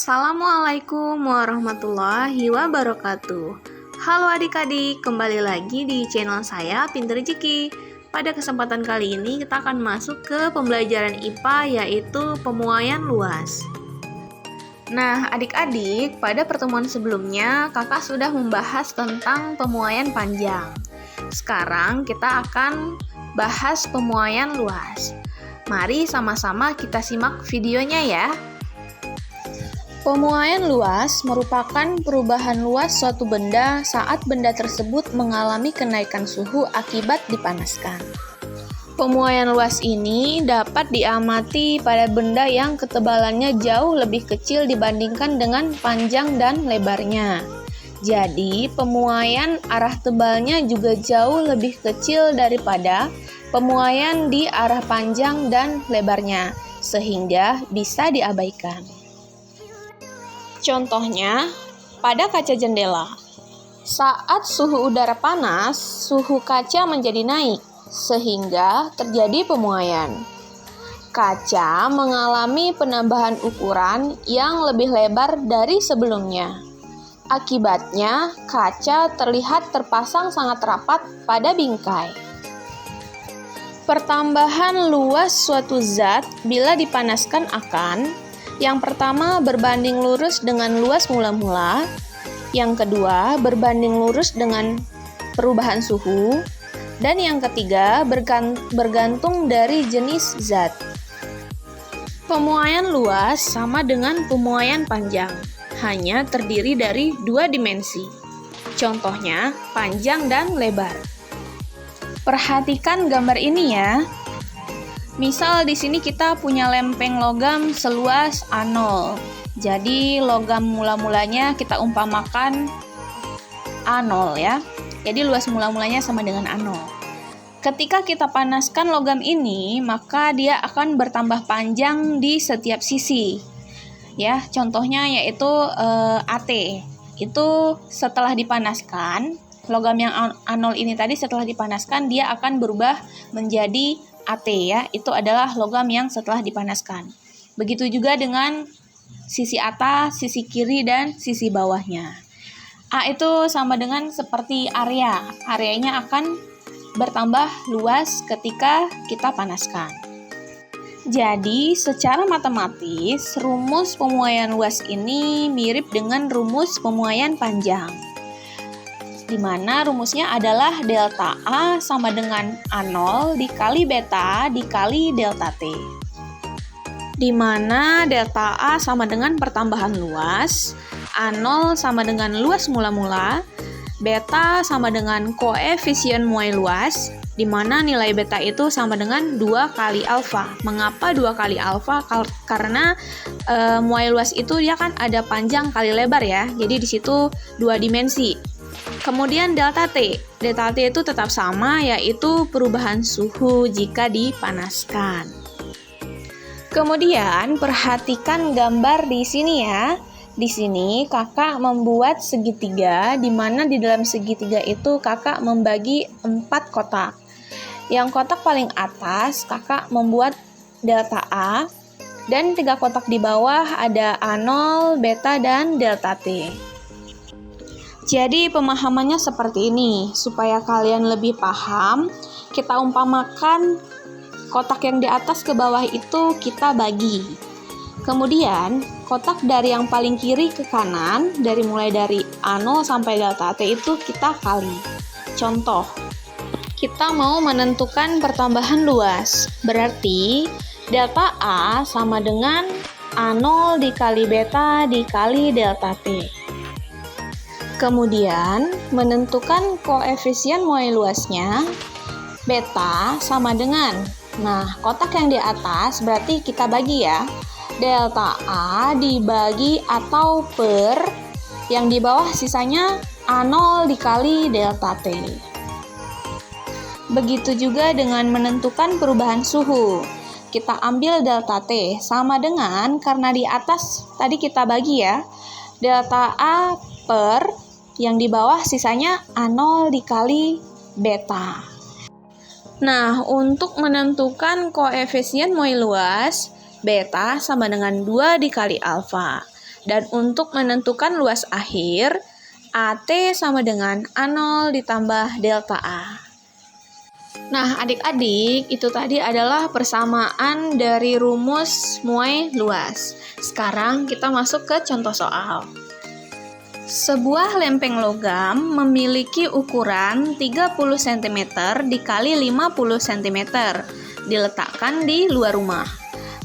Assalamualaikum warahmatullahi wabarakatuh. Halo adik-adik, kembali lagi di channel saya Pinter Rezeki. Pada kesempatan kali ini kita akan masuk ke pembelajaran IPA, yaitu pemuaian luas. Nah adik-adik, pada pertemuan sebelumnya kakak sudah membahas tentang pemuaian panjang. Sekarang kita akan bahas pemuaian luas. Mari sama-sama kita simak videonya ya. Pemuaian luas merupakan perubahan luas suatu benda saat benda tersebut mengalami kenaikan suhu akibat dipanaskan. Pemuaian luas ini dapat diamati pada benda yang ketebalannya jauh lebih kecil dibandingkan dengan panjang dan lebarnya. Jadi, pemuaian arah tebalnya juga jauh lebih kecil daripada pemuaian di arah panjang dan lebarnya, sehingga bisa diabaikan. Contohnya, pada kaca jendela. Saat suhu udara panas, suhu kaca menjadi naik, sehingga terjadi pemuaian. Kaca mengalami penambahan ukuran yang lebih lebar dari sebelumnya. Akibatnya, kaca terlihat terpasang sangat rapat pada bingkai. Pertambahan luas suatu zat bila dipanaskan akan: yang pertama, berbanding lurus dengan luas mula-mula. Yang kedua, berbanding lurus dengan perubahan suhu. Dan yang ketiga, bergantung dari jenis zat. Pemuaian luas sama dengan pemuaian panjang, hanya terdiri dari dua dimensi. Contohnya, panjang dan lebar. Perhatikan gambar ini ya. Misal di sini kita punya lempeng logam seluas A0. Jadi logam mula-mulanya kita umpamakan A0 ya. Jadi luas mula-mulanya sama dengan A0. Ketika kita panaskan logam ini, maka dia akan bertambah panjang di setiap sisi. Ya, contohnya yaitu AT. Itu setelah dipanaskan, logam yang A0 ini tadi setelah dipanaskan dia akan berubah menjadi AT ya, itu adalah logam yang setelah dipanaskan. Begitu juga dengan sisi atas, sisi kiri, dan sisi bawahnya. A itu sama dengan seperti area. Areanya akan bertambah luas ketika kita panaskan. Jadi, secara matematis, rumus pemuaian luas ini mirip dengan rumus pemuaian panjang, di mana rumusnya adalah delta A sama dengan A0 dikali beta dikali delta T. Di mana delta A sama dengan pertambahan luas, A0 sama dengan luas mula-mula, beta sama dengan koefisien muai luas, di mana nilai beta itu sama dengan 2 kali alfa. Mengapa 2 kali alfa? Karena muai luas itu dia kan ada panjang kali lebar ya, jadi di situ 2 dimensi. Kemudian delta T. Delta T itu tetap sama, yaitu perubahan suhu jika dipanaskan. Kemudian perhatikan gambar di sini ya. Di sini kakak membuat segitiga, di mana di dalam segitiga itu kakak membagi 4 kotak. Yang kotak paling atas kakak membuat delta A, dan 3 kotak di bawah ada A0, beta, dan delta T. Jadi pemahamannya seperti ini. Supaya kalian lebih paham, kita umpamakan kotak yang di atas ke bawah itu kita bagi. Kemudian kotak dari yang paling kiri ke kanan, mulai dari A0 sampai delta T itu kita kali. Contoh, kita mau menentukan pertambahan luas. Berarti delta A sama dengan A0 dikali beta dikali delta T. Kemudian, menentukan koefisien muai luasnya, beta sama dengan, kotak yang di atas berarti kita bagi ya, delta A dibagi atau per, yang di bawah sisanya A0 dikali delta T. Begitu juga dengan menentukan perubahan suhu. Kita ambil delta T sama dengan, karena di atas tadi kita bagi ya, delta A per, yang di bawah sisanya A0 dikali beta. Nah, untuk menentukan koefisien muai luas, beta sama dengan 2 dikali alfa. Dan untuk menentukan luas akhir, AT sama dengan A0 ditambah delta A. Nah, adik-adik, itu tadi adalah persamaan dari rumus muai luas. Sekarang kita masuk ke contoh soal. Sebuah lempeng logam memiliki ukuran 30 cm dikali 50 cm, diletakkan di luar rumah.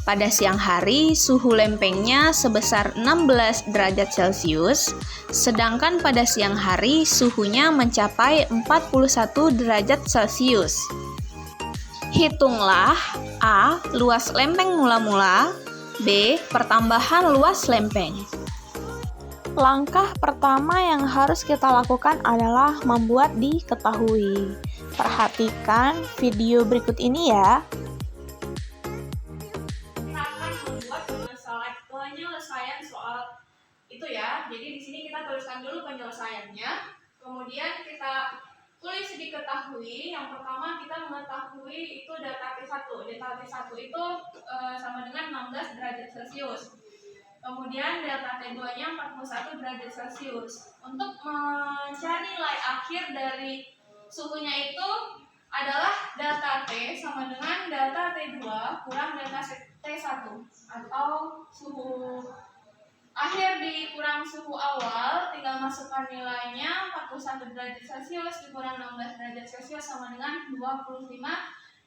Pada siang hari, suhu lempengnya sebesar 16 derajat Celcius, sedangkan pada siang hari suhunya mencapai 41 derajat Celcius. Hitunglah A. Luas lempeng mula-mula, B. Pertambahan luas lempeng. Langkah pertama yang harus kita lakukan adalah membuat diketahui. Perhatikan video berikut ini ya. Penyelesaian soal itu ya. Jadi di sini kita tuliskan dulu penyelesaiannya. Kemudian kita tulis diketahui. Yang pertama kita mengetahui itu delta T1. Delta T1 itu sama dengan 16 derajat Celcius. Kemudian delta T2-nya 41 derajat Celcius. Untuk mencari nilai akhir dari suhunya itu adalah delta T sama dengan delta T2 kurang delta T1, atau suhu akhir dikurang suhu awal, tinggal masukkan nilainya. 41 derajat Celcius dikurang 16 derajat Celcius sama dengan 25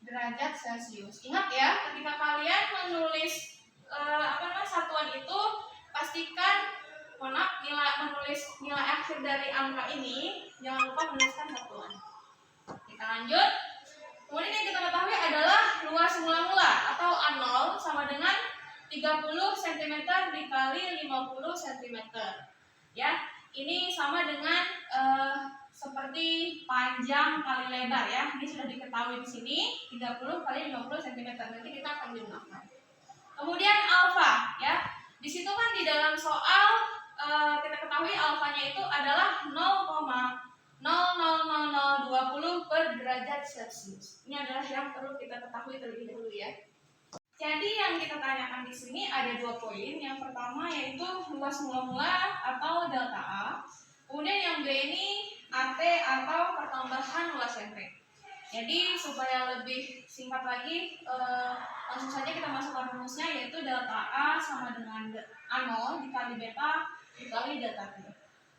derajat Celcius. Ingat ya, ketika kalian menulis satuan itu, pastikan menulis nilai akhir dari angka ini, jangan lupa menuliskan satuan. Kita lanjut. Kemudian yang kita ketahui adalah luas mula-mula atau A0 sama dengan 30 cm dikali 50 cm. Ya, ini sama dengan seperti panjang kali lebar ya. Ini sudah diketahui di sini 30 kali 50 cm. Nanti kita akan gunakan. Kemudian alfa ya. Di situ kan di dalam soal kita ketahui alfanya itu adalah 0,00020 per derajat Celcius. Ini adalah yang perlu kita ketahui terlebih dahulu ya. Jadi yang kita tanyakan di sini ada 2 poin. Yang pertama yaitu luas mula-mula atau delta A. Kemudian yang B ini AT atau pertambahan luas lempeng. Jadi supaya lebih singkat lagi, langsung saja kita masukkan rumusnya, yaitu delta A sama dengan A0 dikali beta dikali delta T.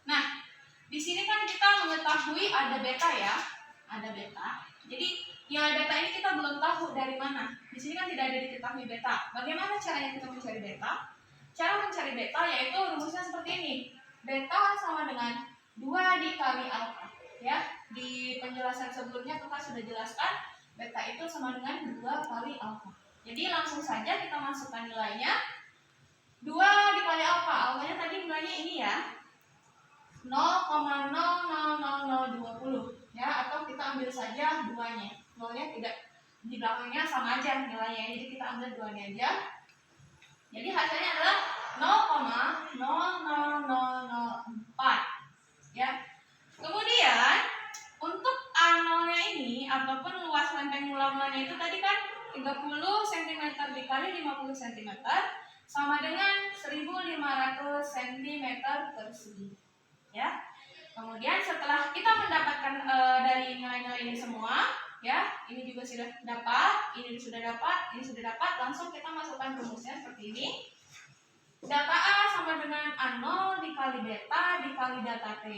Nah, di sini kan kita mengetahui ada beta ya, ada beta. Jadi nilai beta ini kita belum tahu dari mana. Di sini kan tidak ada diketahui beta. Bagaimana caranya kita mencari beta? Cara mencari beta yaitu rumusnya seperti ini. Beta sama dengan 2 dikali alfa. Ya, di penjelasan sebelumnya kita sudah jelaskan beta itu sama dengan 2 kali alfa. Jadi langsung saja kita masukkan nilainya. 2 dikali alfa. Alfanya tadi nilainya ini ya. 0,00020 ya, atau kita ambil saja 2-nya. 0-nya tidak di belakangnya sama aja nilainya. Jadi kita ambil 2-nya aja. Jadi hasilnya adalah 0,00004 ya. Kemudian untuk A0-nya ini ataupun luas lempeng mula-mulanya itu tadi kan 30 cm dikali 50 cm sama dengan 1500 cm persegi. Ya. Kemudian setelah kita mendapatkan dari nilai-nilai ini semua, ya, ini juga sudah dapat, ini sudah dapat, ini sudah dapat, langsung kita masukkan rumusnya seperti ini. Delta A sama dengan A0 dikali beta dikali delta T,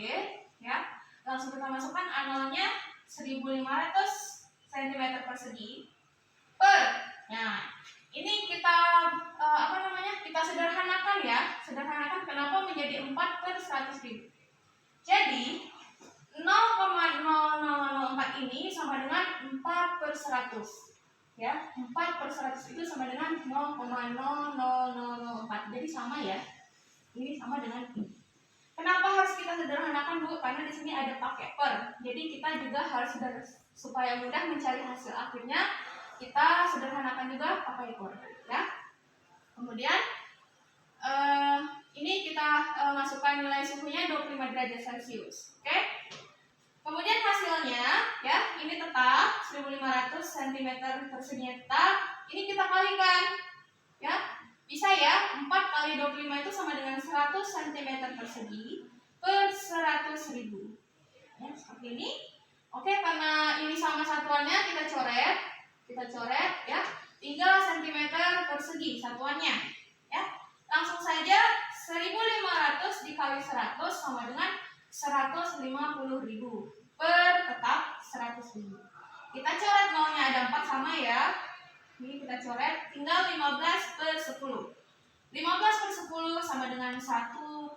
ya. Langsung kita masukkan A0-nya 1500 cm persegi per. Nah, ini kita kita sederhanakan ya. Sederhanakan kenapa menjadi 4/100.000. Jadi 0,0004 ini sama dengan 4/100. Ya, 4/100 itu sama dengan 0,0004. Jadi sama ya. Ini sama dengan ini. Kenapa harus kita sederhanakan, Bu? Karena di sini ada pakai per. Jadi kita juga harus supaya mudah mencari hasil akhirnya, kita sederhanakan juga pakai per, ya. Kemudian ini kita masukkan nilai suhunya 25 derajat Celcius. Oke? Kemudian hasilnya ya, ini tetap 1500 cm persegi tetap. Ini kita kalikan ya. Bisa ya, 4 kali 25 itu sama dengan 100 cm persegi per 100.000. Ya, seperti ini. Oke, karena ini sama satuannya kita coret ya. Tinggal cm persegi satuannya ya. Langsung saja 1.500 dikali 100 sama dengan 150.000 per tetap 100.000. Kita coret nolnya ada 4 sama ya. Ini kita coret, tinggal 15 per 10. 15 per 10 sama dengan 1,5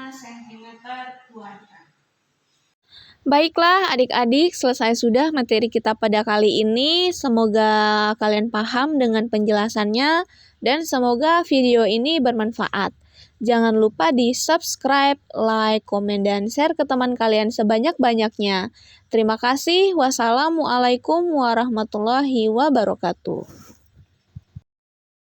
cm kuadrat. Baiklah adik-adik, selesai sudah materi kita pada kali ini. Semoga kalian paham dengan penjelasannya dan semoga video ini bermanfaat. Jangan lupa di subscribe, like, komen, dan share ke teman kalian sebanyak-banyaknya. Terima kasih. Wassalamualaikum warahmatullahi wabarakatuh.